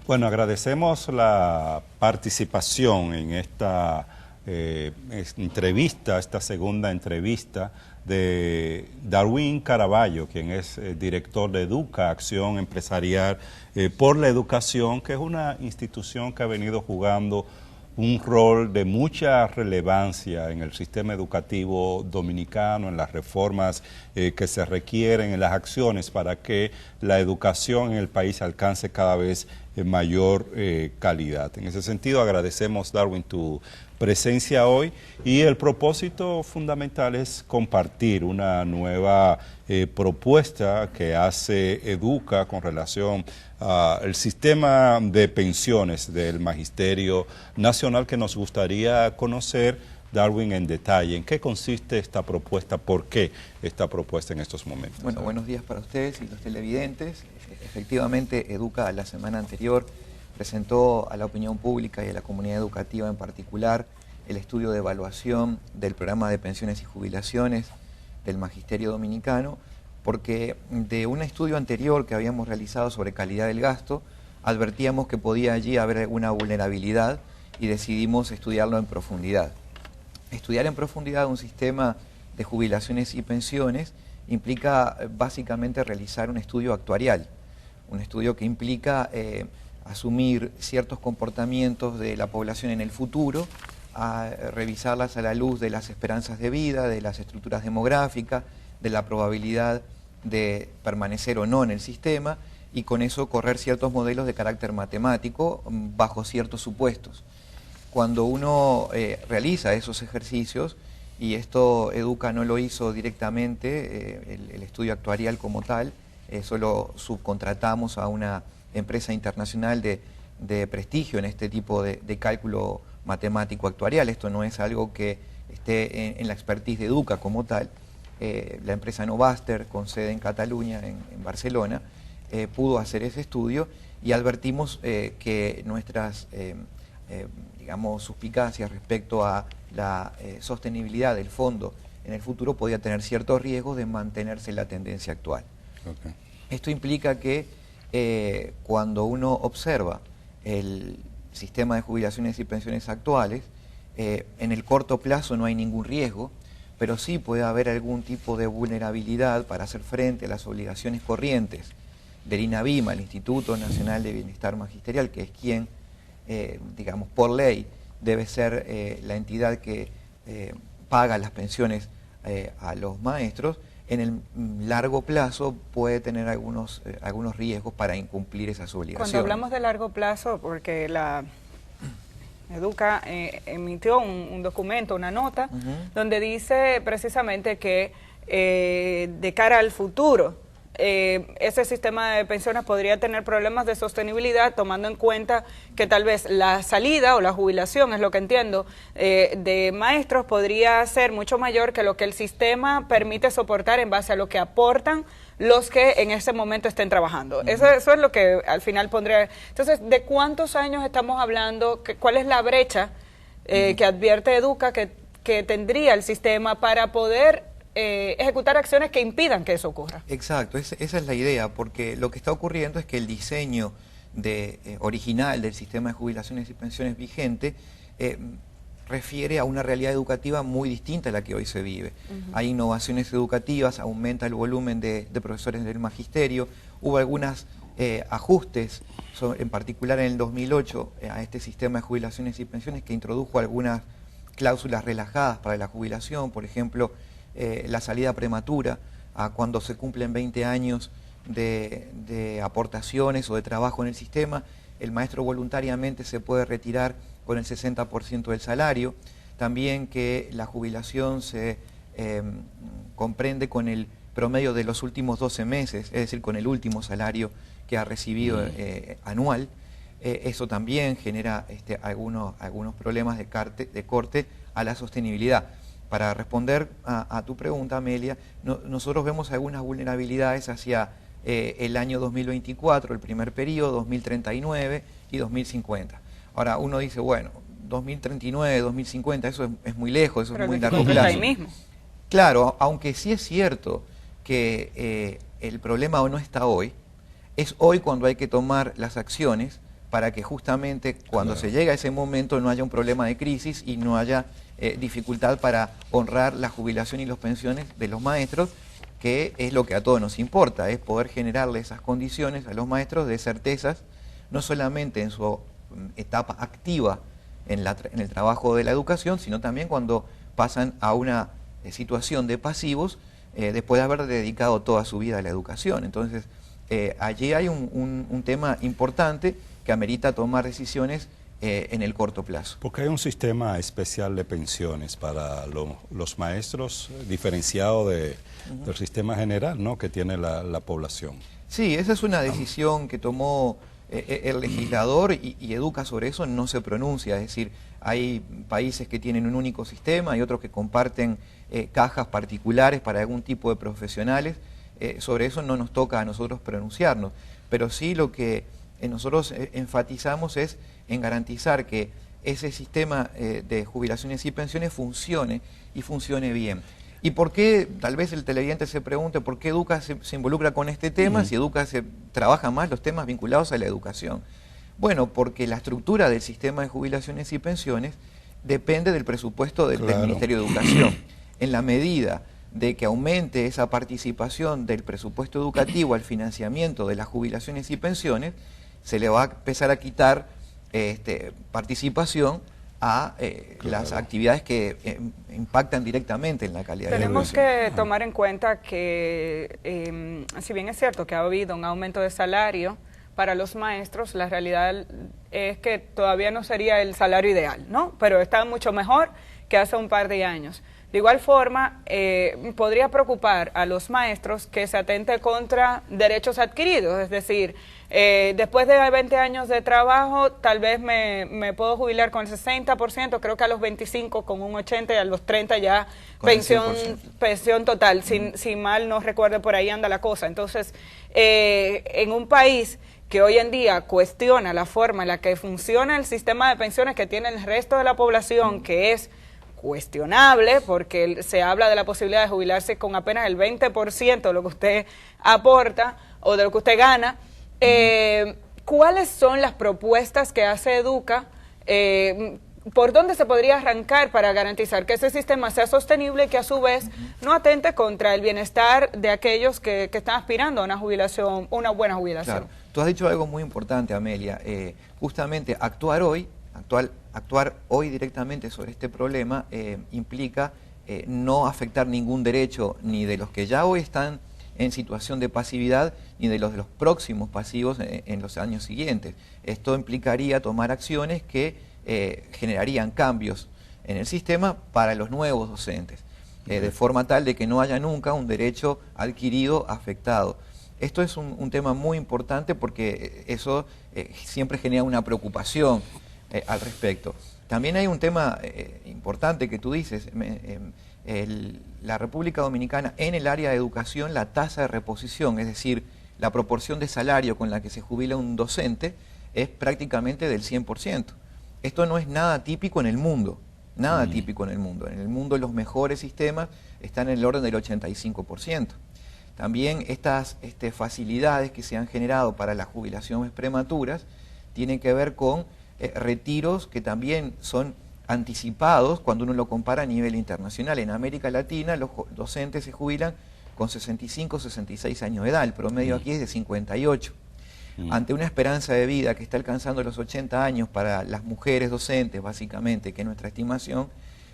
Bueno, agradecemos la participación en esta entrevista, esta segunda entrevista de Darwin Caraballo, quien es director de Educa, Acción Empresarial por la Educación, que es una institución que ha venido jugando un rol de mucha relevancia en el sistema educativo dominicano, en las reformas que se requieren, en las acciones para que la educación en el país alcance cada vez mayor calidad. En ese sentido, agradecemos, Darwin, tu presencia hoy, y el propósito fundamental es compartir una nueva propuesta que hace Educa con relación al sistema de pensiones del Magisterio Nacional, que nos gustaría conocer, Darwin, en detalle. ¿En qué consiste esta propuesta? ¿Por qué esta propuesta en estos momentos? Bueno, buenos días para ustedes y los televidentes. Efectivamente, Educa la semana anterior presentó a la opinión pública y a la comunidad educativa en particular el estudio de evaluación del programa de pensiones y jubilaciones del Magisterio Dominicano, porque de un estudio anterior que habíamos realizado sobre calidad del gasto, advertíamos que podía allí haber alguna vulnerabilidad y decidimos estudiarlo en profundidad. Estudiar en profundidad un sistema de jubilaciones y pensiones implica básicamente realizar un estudio actuarial, un estudio que implica asumir ciertos comportamientos de la población en el futuro, a revisarlas a la luz de las esperanzas de vida, de las estructuras demográficas, de la probabilidad de permanecer o no en el sistema, y con eso correr ciertos modelos de carácter matemático bajo ciertos supuestos. Cuando uno realiza esos ejercicios, y esto Educa no lo hizo directamente, el estudio actuarial como tal, solo subcontratamos a una empresa internacional de prestigio en este tipo de cálculo matemático actuarial. Esto no es algo que esté en la expertise de Educa como tal. La empresa Novaster, con sede en Cataluña, en Barcelona, pudo hacer ese estudio, y advertimos que nuestras digamos, suspicacias respecto a la sostenibilidad del fondo en el futuro podía tener ciertos riesgos de mantenerse la tendencia actual. Okay. Esto implica que cuando uno observa el sistema de jubilaciones y pensiones actuales, en el corto plazo no hay ningún riesgo, pero sí puede haber algún tipo de vulnerabilidad para hacer frente a las obligaciones corrientes del INABIMA, el Instituto Nacional de Bienestar Magisterial, que es quien, digamos, por ley debe ser la entidad que paga las pensiones a los maestros. En el largo plazo puede tener algunos riesgos para incumplir esas obligaciones. Cuando hablamos de largo plazo, porque la Educa emitió un documento, una nota, donde dice precisamente que de cara al futuro, ese sistema de pensiones podría tener problemas de sostenibilidad, tomando en cuenta que tal vez la salida o la jubilación, es lo que entiendo, de maestros podría ser mucho mayor que lo que el sistema permite soportar en base a lo que aportan los que en ese momento estén trabajando. Eso es lo que al final pondría. Entonces, ¿de cuántos años estamos hablando? ¿Cuál es la brecha que advierte Educa que tendría el sistema para poder ejecutar acciones que impidan que eso ocurra? Exacto, esa es la idea, porque lo que está ocurriendo es que el diseño original del sistema de jubilaciones y pensiones vigente refiere a una realidad educativa muy distinta a la que hoy se vive. Hay innovaciones educativas, aumenta el volumen de profesores del magisterio, hubo algunos ajustes, en particular en el 2008, a este sistema de jubilaciones y pensiones, que introdujo algunas cláusulas relajadas para la jubilación, por ejemplo, la salida prematura a cuando se cumplen 20 años de aportaciones o de trabajo en el sistema, el maestro voluntariamente se puede retirar con el 60% del salario. También que la jubilación se comprende con el promedio de los últimos 12 meses, es decir, con el último salario que ha recibido anual. Eso también genera algunos problemas de corte a la sostenibilidad. Para responder a tu pregunta, Amelia, nosotros vemos algunas vulnerabilidades hacia el año 2024, el primer periodo, 2039 y 2050. Ahora, uno dice, bueno, 2039, 2050, eso es muy lejos, eso es muy largo plazo. Ahí mismo. Claro, aunque sí es cierto que el problema no está hoy, es hoy cuando hay que tomar las acciones para que justamente cuando se llegue a ese momento no haya un problema de crisis y no haya dificultad para honrar la jubilación y las pensiones de los maestros, que es lo que a todos nos importa, es poder generarle esas condiciones a los maestros de certezas, no solamente en su etapa activa en el trabajo de la educación, sino también cuando pasan a una situación de pasivos después de haber dedicado toda su vida a la educación. Entonces, allí hay un tema importante que amerita tomar decisiones en el corto plazo. Porque hay un sistema especial de pensiones para los maestros diferenciado del sistema general, ¿no?, que tiene la población. Sí, esa es una decisión que tomó el legislador y Educa sobre eso no se pronuncia, es decir, hay países que tienen un único sistema y otros que comparten cajas particulares para algún tipo de profesionales. Sobre eso no nos toca a nosotros pronunciarnos, pero sí lo que nosotros enfatizamos es en garantizar que ese sistema de jubilaciones y pensiones funcione y funcione bien. ¿Y por qué? Tal vez el televidente se pregunte por qué Educa se involucra con este tema si Educa trabaja más los temas vinculados a la educación. Bueno, porque la estructura del sistema de jubilaciones y pensiones depende del presupuesto del Ministerio de Educación. En la medida de que aumente esa participación del presupuesto educativo al financiamiento de las jubilaciones y pensiones, se le va a empezar a quitar participación a las actividades que impactan directamente en la calidad de la educación. Tenemos que tomar en cuenta que, si bien es cierto que ha habido un aumento de salario para los maestros, la realidad es que todavía no sería el salario ideal, ¿no? Pero está mucho mejor que hace un par de años. De igual forma, podría preocupar a los maestros que se atente contra derechos adquiridos, es decir, después de 20 años de trabajo, tal vez me puedo jubilar con el 60%, creo que a los 25 con un 80% y a los 30 ya pensión total, si mal no recuerdo, por ahí anda la cosa. Entonces, en un país que hoy en día cuestiona la forma en la que funciona el sistema de pensiones que tiene el resto de la población, que es cuestionable, porque se habla de la posibilidad de jubilarse con apenas el 20% de lo que usted aporta o de lo que usted gana. ¿Cuáles son las propuestas que hace Educa? ¿Por dónde se podría arrancar para garantizar que ese sistema sea sostenible y que a su vez no atente contra el bienestar de aquellos que están aspirando a una jubilación, una buena jubilación? Claro. Tú has dicho algo muy importante, Amelia. Justamente actuar hoy directamente sobre este problema implica no afectar ningún derecho ni de los que ya hoy están en situación de pasividad ni de los próximos pasivos en los años siguientes. Esto implicaría tomar acciones que generarían cambios en el sistema para los nuevos docentes, de forma tal de que no haya nunca un derecho adquirido afectado. Esto es un tema muy importante porque eso siempre genera una preocupación al respecto. También hay un tema importante que tú dices, la República Dominicana en el área de educación, la tasa de reposición, es decir, la proporción de salario con la que se jubila un docente es prácticamente del 100%. Esto no es nada típico en el mundo, nada típico en el mundo. En el mundo los mejores sistemas están en el orden del 85%. También estas facilidades que se han generado para las jubilaciones prematuras tienen que ver con retiros que también son anticipados cuando uno lo compara a nivel internacional. En América Latina los docentes se jubilan con 65 o 66 años de edad, el promedio aquí es de 58. Ante una esperanza de vida que está alcanzando los 80 años para las mujeres docentes, básicamente, que es nuestra estimación,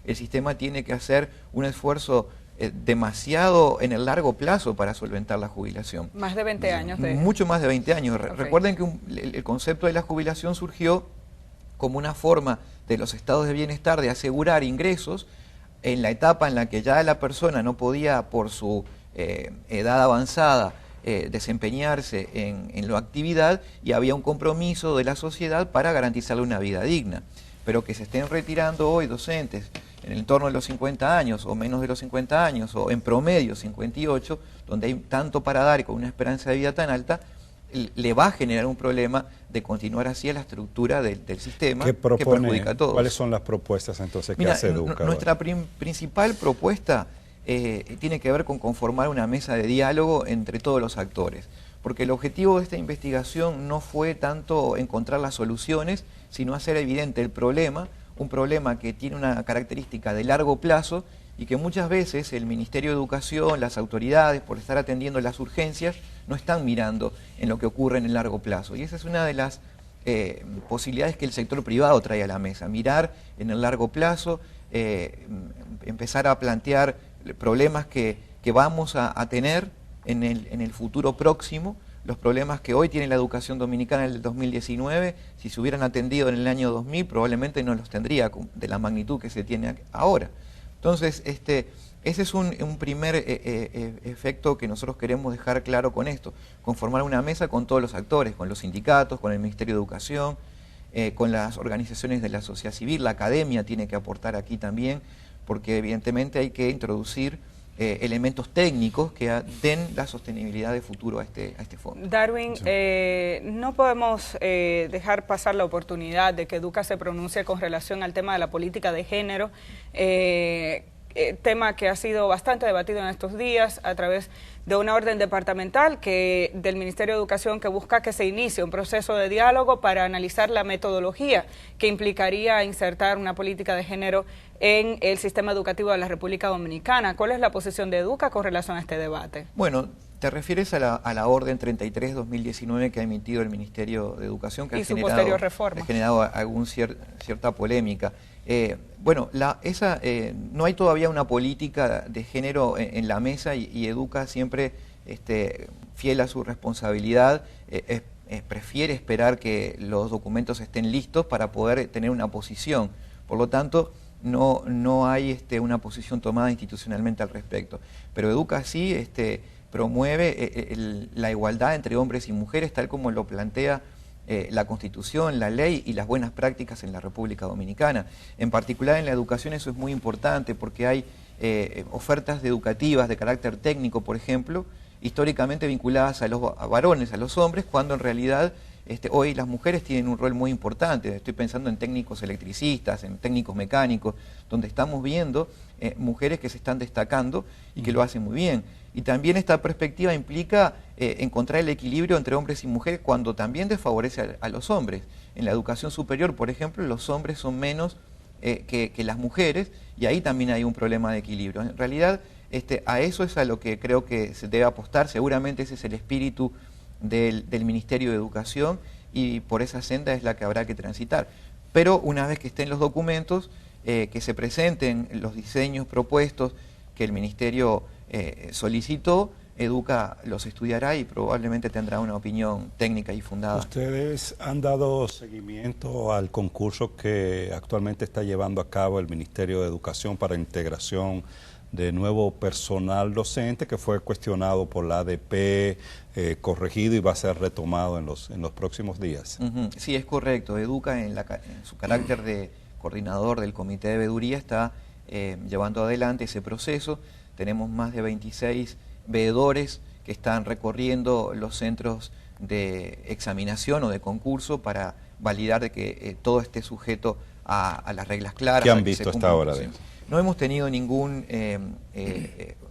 el sistema tiene que hacer un esfuerzo demasiado en el largo plazo para solventar la jubilación. Más de 20 años. Mucho más de 20 años. Okay. Recuerden que el concepto de la jubilación surgió como una forma de los estados de bienestar de asegurar ingresos en la etapa en la que ya la persona no podía, por su edad avanzada, desempeñarse en la actividad, y había un compromiso de la sociedad para garantizarle una vida digna. Pero que se estén retirando hoy docentes en el entorno de los 50 años o menos de los 50 años o en promedio 58, donde hay tanto para dar y con una esperanza de vida tan alta, le va a generar un problema de continuar así a la estructura del sistema que perjudica a todos. ¿Cuáles son las propuestas entonces que hace Educa? Nuestra principal propuesta tiene que ver con conformar una mesa de diálogo entre todos los actores, porque el objetivo de esta investigación no fue tanto encontrar las soluciones, sino hacer evidente el problema, un problema que tiene una característica de largo plazo y que muchas veces el Ministerio de Educación, las autoridades, por estar atendiendo las urgencias, no están mirando en lo que ocurre en el largo plazo. Y esa es una de las posibilidades que el sector privado trae a la mesa, mirar en el largo plazo, empezar a plantear problemas que vamos a tener en el futuro próximo, los problemas que hoy tiene la educación dominicana en el 2019, si se hubieran atendido en el año 2000, probablemente no los tendría de la magnitud que se tiene ahora. Entonces, ese es un primer efecto que nosotros queremos dejar claro con esto, conformar una mesa con todos los actores, con los sindicatos, con el Ministerio de Educación, con las organizaciones de la sociedad civil, la academia tiene que aportar aquí también, porque evidentemente hay que introducir elementos técnicos que den la sostenibilidad de futuro a este fondo. Darwin, no podemos dejar pasar la oportunidad de que Educa se pronuncie con relación al tema de la política de género, tema que ha sido bastante debatido en estos días a través de una orden departamental del Ministerio de Educación que busca que se inicie un proceso de diálogo para analizar la metodología que implicaría insertar una política de género en el sistema educativo de la República Dominicana. ¿Cuál es la posición de Educa con relación a este debate? Bueno, te refieres a la orden 33-2019 que ha emitido el Ministerio de Educación, que ha generado cierta polémica. Bueno, no hay todavía una política de género en la mesa y Educa siempre, fiel a su responsabilidad, prefiere esperar que los documentos estén listos para poder tener una posición. Por lo tanto, no hay una posición tomada institucionalmente al respecto. Pero Educa sí promueve la igualdad entre hombres y mujeres, tal como lo plantea la Constitución, la ley y las buenas prácticas en la República Dominicana. En particular en la educación eso es muy importante porque hay ofertas educativas de carácter técnico, por ejemplo, históricamente vinculadas a varones, a los hombres, cuando en realidad hoy las mujeres tienen un rol muy importante. Estoy pensando en técnicos electricistas, en técnicos mecánicos, donde estamos viendo mujeres que se están destacando y que lo hacen muy bien. Y también esta perspectiva implica encontrar el equilibrio entre hombres y mujeres cuando también desfavorece a los hombres. En la educación superior, por ejemplo, los hombres son menos que las mujeres y ahí también hay un problema de equilibrio. En realidad, a eso es a lo que creo que se debe apostar. Seguramente ese es el espíritu del Ministerio de Educación y por esa senda es la que habrá que transitar. Pero una vez que estén los documentos, que se presenten los diseños propuestos que el Ministerio solicitó, Educa los estudiará y probablemente tendrá una opinión técnica y fundada. ¿Ustedes han dado seguimiento al concurso que actualmente está llevando a cabo el Ministerio de Educación para integración de nuevo personal docente, que fue cuestionado por la ADP, corregido y va a ser retomado en los próximos días? Sí, es correcto. Educa, en su carácter de coordinador del Comité de Veeduría, está llevando adelante ese proceso. Tenemos más de 26 veedores que están recorriendo los centros de examinación o de concurso para validar de que todo esté sujeto a las reglas claras. ¿Qué han visto hasta ahora? No hemos tenido ningún,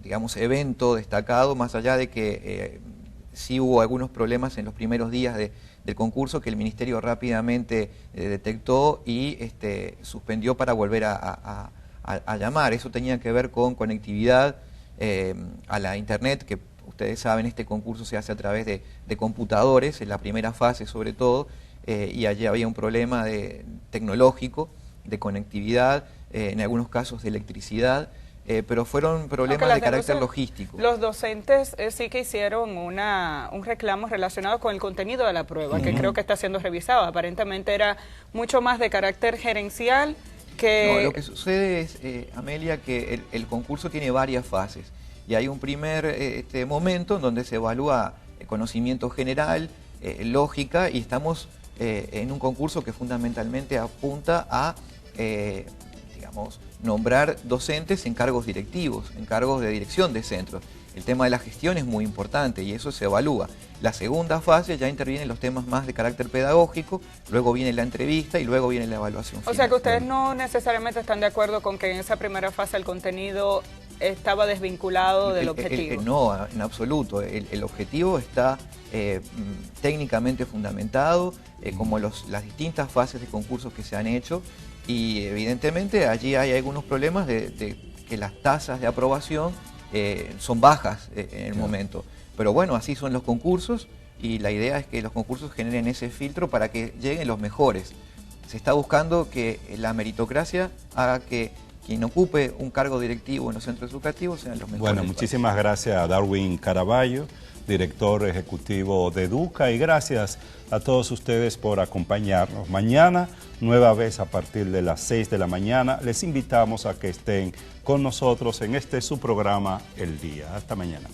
digamos, evento destacado, más allá de que sí hubo algunos problemas en los primeros días del concurso que el Ministerio rápidamente detectó y suspendió para volver a llamar. Eso tenía que ver con conectividad a la internet, que ustedes saben, este concurso se hace a través de computadores, en la primera fase sobre todo, y allí había un problema tecnológico, de conectividad, en algunos casos de electricidad, pero fueron problemas de carácter logístico. Los docentes sí que hicieron un reclamo relacionado con el contenido de la prueba, que creo que está siendo revisado. Aparentemente era mucho más de carácter gerencial que... No, lo que sucede es, Amelia, que el concurso tiene varias fases y hay un primer momento en donde se evalúa conocimiento general, lógica, y estamos en un concurso que fundamentalmente apunta a digamos, nombrar docentes en cargos directivos, en cargos de dirección de centros. El tema de la gestión es muy importante y eso se evalúa. La segunda fase ya intervienen los temas más de carácter pedagógico, luego viene la entrevista y luego viene la evaluación final. O sea que ustedes no necesariamente están de acuerdo con que en esa primera fase el contenido estaba desvinculado del objetivo. No, en absoluto. El objetivo está técnicamente fundamentado, como las distintas fases de concursos que se han hecho, y evidentemente allí hay algunos problemas de que las tasas de aprobación son bajas en el momento. Pero bueno, así son los concursos, y la idea es que los concursos generen ese filtro para que lleguen los mejores. Se está buscando que la meritocracia haga que quien ocupe un cargo directivo en los centros educativos sean los mejores. Bueno, muchísimas gracias a Darwin Caraballo, director ejecutivo de Educa, y gracias a todos ustedes por acompañarnos. Mañana, nueva vez a partir de las 6 de la mañana, les invitamos a que estén con nosotros en su programa El Día. Hasta mañana.